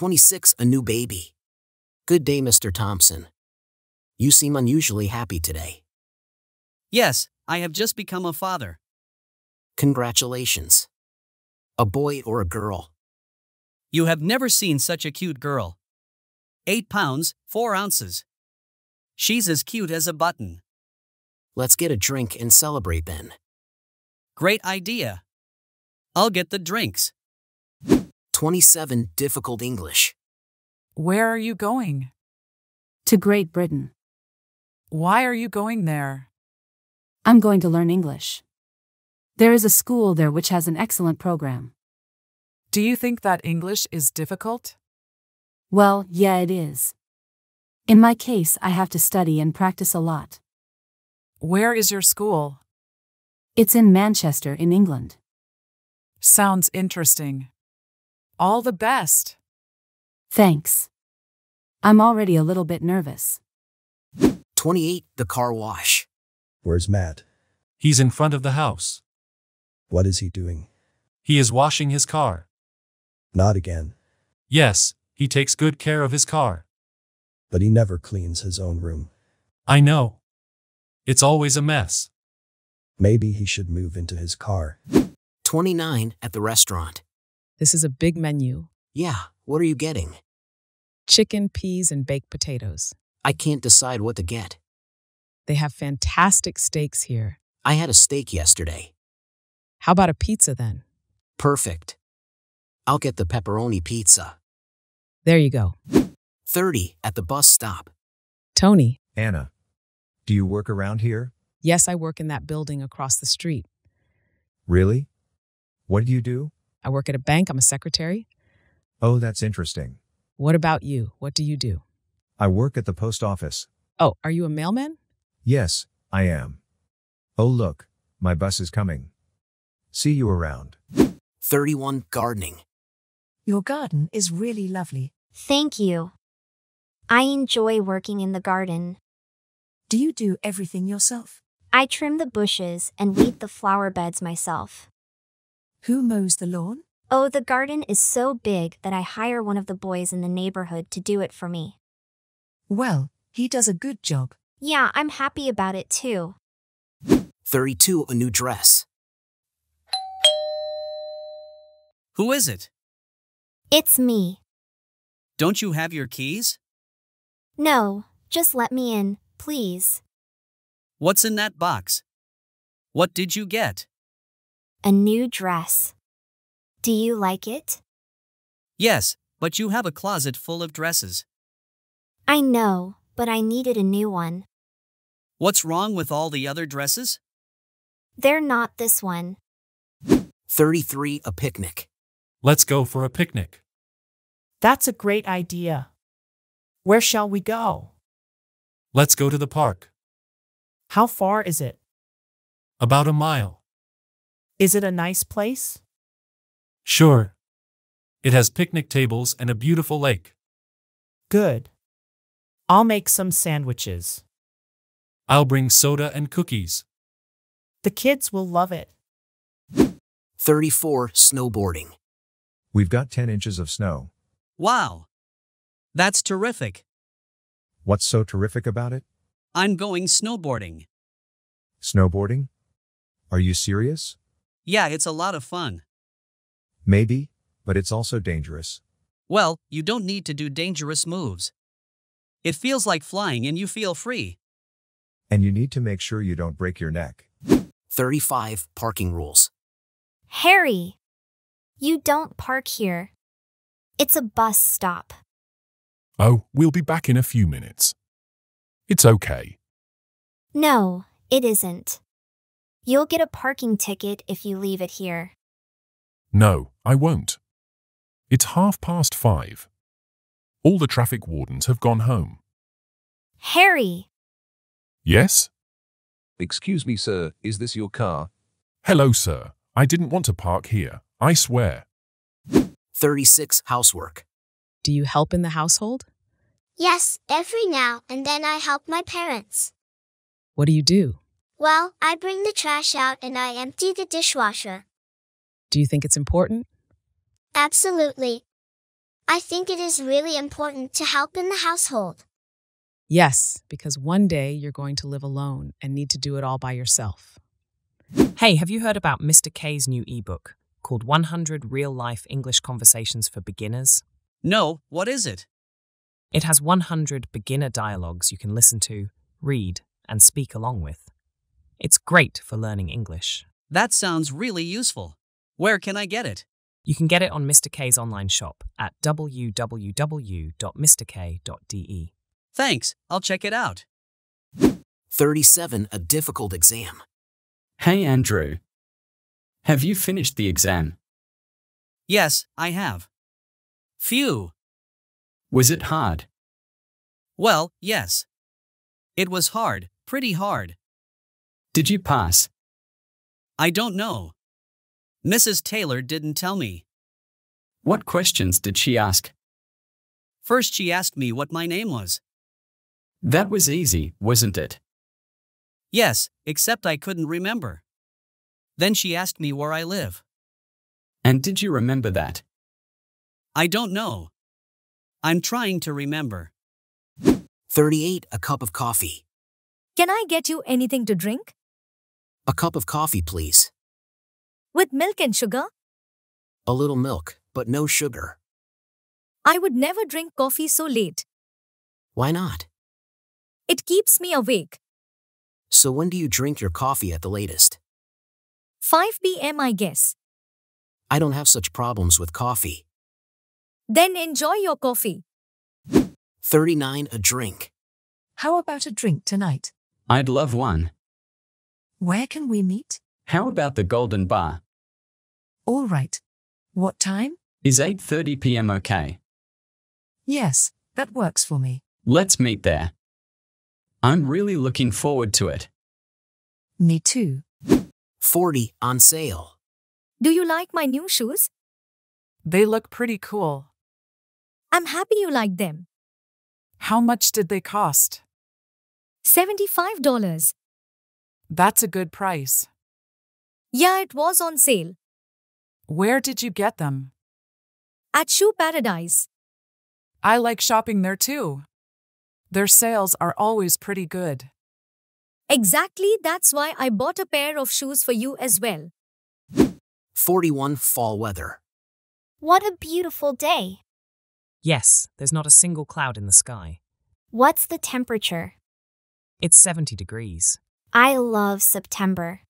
26. A new baby. Good day, Mr. Thompson. You seem unusually happy today. Yes, I have just become a father. Congratulations. A boy or a girl? You have never seen such a cute girl. 8 pounds, 4 ounces. She's as cute as a button. Let's get a drink and celebrate then. Great idea. I'll get the drinks. 27. Difficult English. Where are you going? To Great Britain. Why are you going there? I'm going to learn English. There is a school there which has an excellent program. Do you think that English is difficult? Well, yeah, it is. In my case, I have to study and practice a lot. Where is your school? It's in Manchester, in England. Sounds interesting. All the best. Thanks. I'm already a little bit nervous. 28. The car wash. Where's Matt? He's in front of the house. What is he doing? He is washing his car. Not again. Yes, he takes good care of his car. But he never cleans his own room. I know. It's always a mess. Maybe he should move into his car. 29. At the restaurant. This is a big menu. Yeah, what are you getting? Chicken, peas, and baked potatoes. I can't decide what to get. They have fantastic steaks here. I had a steak yesterday. How about a pizza then? Perfect. I'll get the pepperoni pizza. There you go. 30. At the bus stop. Tony. Anna, do you work around here? Yes, I work in that building across the street. Really? What do you do? I work at a bank. I'm a secretary. Oh, that's interesting. What about you? What do you do? I work at the post office. Oh, are you a mailman? Yes, I am. Oh, look, my bus is coming. See you around. 31. Gardening. Your garden is really lovely. Thank you. I enjoy working in the garden. Do you do everything yourself? I trim the bushes and weed the flower beds myself. Who mows the lawn? Oh, the garden is so big that I hire one of the boys in the neighborhood to do it for me. Well, he does a good job. Yeah, I'm happy about it too. 32. A new dress. Who is it? It's me. Don't you have your keys? No, just let me in, please. What's in that box? What did you get? A new dress. Do you like it? Yes, but you have a closet full of dresses. I know, but I needed a new one. What's wrong with all the other dresses? They're not this one. 33. A picnic. Let's go for a picnic. That's a great idea. Where shall we go? Let's go to the park. How far is it? About a mile. Is it a nice place? Sure. It has picnic tables and a beautiful lake. Good. I'll make some sandwiches. I'll bring soda and cookies. The kids will love it. 34. Snowboarding. We've got 10 inches of snow. Wow. That's terrific. What's so terrific about it? I'm going snowboarding. Snowboarding? Are you serious? Yeah, it's a lot of fun. Maybe, but it's also dangerous. Well, you don't need to do dangerous moves. It feels like flying and you feel free. And you need to make sure you don't break your neck. 35. Parking rules. Harry! You don't park here. It's a bus stop. Oh, we'll be back in a few minutes. It's okay. No, it isn't. You'll get a parking ticket if you leave it here. No, I won't. It's 5:30. All the traffic wardens have gone home. Harry! Yes? Excuse me, sir, is this your car? Hello, sir. I didn't want to park here, I swear. 36. Housework. Do you help in the household? Yes, every now and then I help my parents. What do you do? Well, I bring the trash out and I empty the dishwasher. Do you think it's important? Absolutely. I think it is really important to help in the household. Yes, because one day you're going to live alone and need to do it all by yourself. Hey, have you heard about Mr. K's new ebook called 100 Real-Life English Conversations for Beginners? No, what is it? It has 100 beginner dialogues you can listen to, read, and speak along with. It's great for learning English. That sounds really useful. Where can I get it? You can get it on Mr. K's online shop at www.mrk.de. Thanks, I'll check it out. 37. A difficult exam. Hey Andrew. Have you finished the exam? Yes, I have. Phew. Was it hard? Well, yes. It was hard, pretty hard. Did you pass? I don't know. Mrs. Taylor didn't tell me. What questions did she ask? First she asked me what my name was. That was easy, wasn't it? Yes, except I couldn't remember. Then she asked me where I live. And did you remember that? I don't know. I'm trying to remember. 38. A cup of coffee. Can I get you anything to drink? A cup of coffee, please. With milk and sugar? A little milk, but no sugar. I would never drink coffee so late. Why not? It keeps me awake. So when do you drink your coffee at the latest? 5 p.m. I guess. I don't have such problems with coffee. Then enjoy your coffee. 39. A drink. How about a drink tonight? I'd love one. Where can we meet? How about the Golden Bar? All right. What time? Is 8:30 p.m. okay? Yes, that works for me. Let's meet there. I'm really looking forward to it. Me too. 40. On sale. Do you like my new shoes? They look pretty cool. I'm happy you like them. How much did they cost? $75. That's a good price. Yeah, it was on sale. Where did you get them? At Shoe Paradise. I like shopping there too. Their sales are always pretty good. Exactly, that's why I bought a pair of shoes for you as well. 41. Fall weather. What a beautiful day. Yes, there's not a single cloud in the sky. What's the temperature? It's 70 degrees. I love September.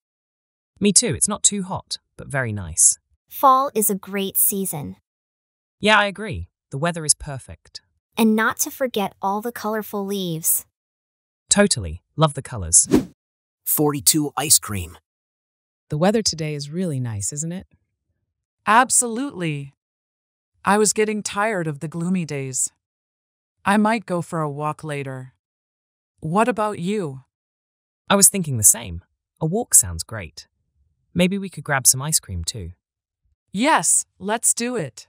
Me too, it's not too hot, but very nice. Fall is a great season. Yeah, I agree. The weather is perfect. And not to forget all the colorful leaves. Totally. Love the colors. 42. Ice cream. The weather today is really nice, isn't it? Absolutely. I was getting tired of the gloomy days. I might go for a walk later. What about you? I was thinking the same. A walk sounds great. Maybe we could grab some ice cream too. Yes, let's do it.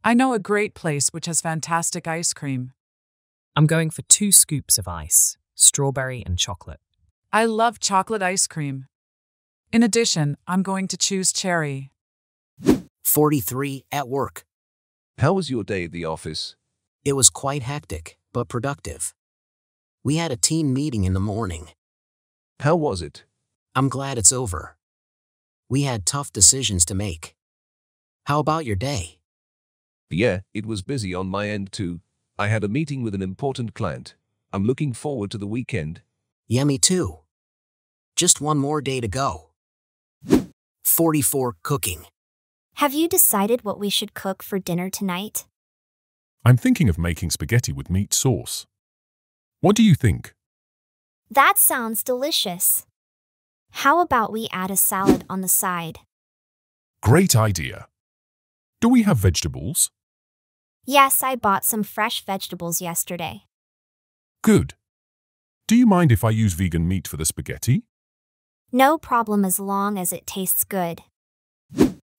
I know a great place which has fantastic ice cream. I'm going for 2 scoops of ice, strawberry and chocolate. I love chocolate ice cream. In addition, I'm going to choose cherry. 43. At work. How was your day at the office? It was quite hectic, but productive. We had a team meeting in the morning. How was it? I'm glad it's over. We had tough decisions to make. How about your day? Yeah, it was busy on my end too. I had a meeting with an important client. I'm looking forward to the weekend. Yeah, me too. Just one more day to go. 44. Cooking. Have you decided what we should cook for dinner tonight? I'm thinking of making spaghetti with meat sauce. What do you think? That sounds delicious. How about we add a salad on the side? Great idea. Do we have vegetables? Yes, I bought some fresh vegetables yesterday. Good. Do you mind if I use vegan meat for the spaghetti? No problem as long as it tastes good.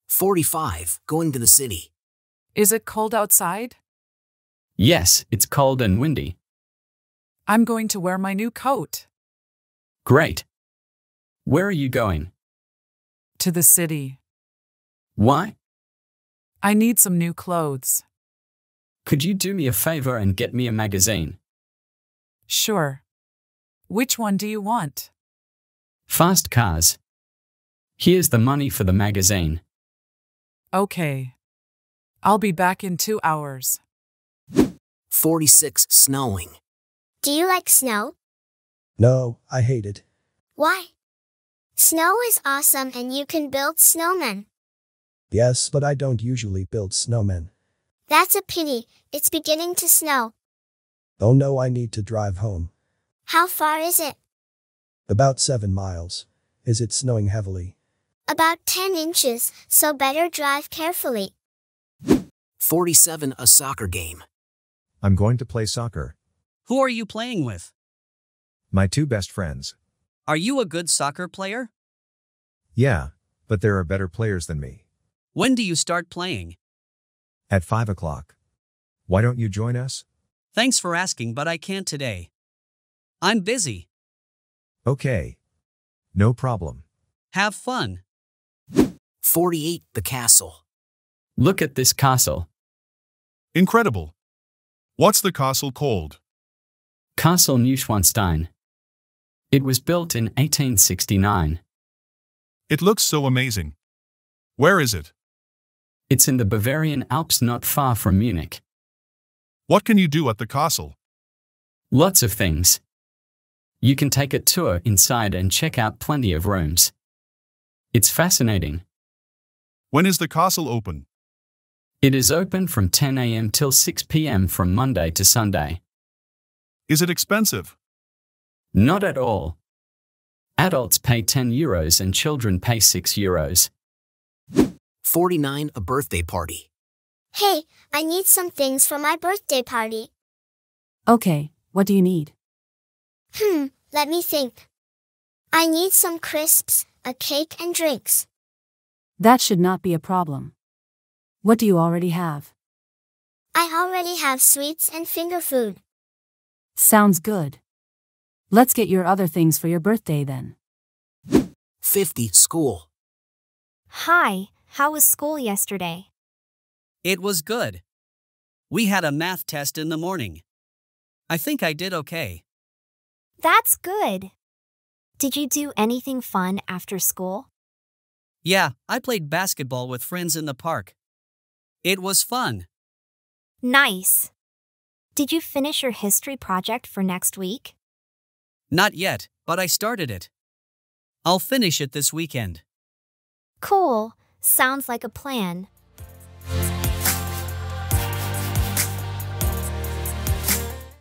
45. Going to the city. Is it cold outside? Yes, it's cold and windy. I'm going to wear my new coat. Great. Where are you going? To the city. Why? I need some new clothes. Could you do me a favor and get me a magazine? Sure. Which one do you want? Fast cars. Here's the money for the magazine. Okay. I'll be back in 2 hours. 46 snowing. Do you like snow? No, I hate it. Why? Snow is awesome and you can build snowmen. Yes, but I don't usually build snowmen. That's a pity, it's beginning to snow. Oh no, I need to drive home. How far is it? About 7 miles. Is it snowing heavily? About 10 inches, so better drive carefully. 47 a soccer game. I'm going to play soccer. Who are you playing with? My 2 best friends. Are you a good soccer player? Yeah, but there are better players than me. When do you start playing? At 5 o'clock. Why don't you join us? Thanks for asking, but I can't today. I'm busy. Okay. No problem. Have fun. 48 the castle. Look at this castle. Incredible. What's the castle called? Castle Neuschwanstein. It was built in 1869. It looks so amazing. Where is it? It's in the Bavarian Alps not far from Munich. What can you do at the castle? Lots of things. You can take a tour inside and check out plenty of rooms. It's fascinating. When is the castle open? It is open from 10 a.m. till 6 p.m. from Monday to Sunday. Is it expensive? Not at all. Adults pay €10 and children pay €6. 49 a birthday party. Hey, I need some things for my birthday party. Okay, what do you need? Let me think. I need some crisps, a cake and drinks. That should not be a problem. What do you already have? I already have sweets and finger food. Sounds good. Let's get your other things for your birthday then. 50 school. Hi, how was school yesterday? It was good. We had a math test in the morning. I think I did okay. That's good. Did you do anything fun after school? Yeah, I played basketball with friends in the park. It was fun. Nice. Did you finish your history project for next week? Not yet, but I started it. I'll finish it this weekend. Cool. Sounds like a plan.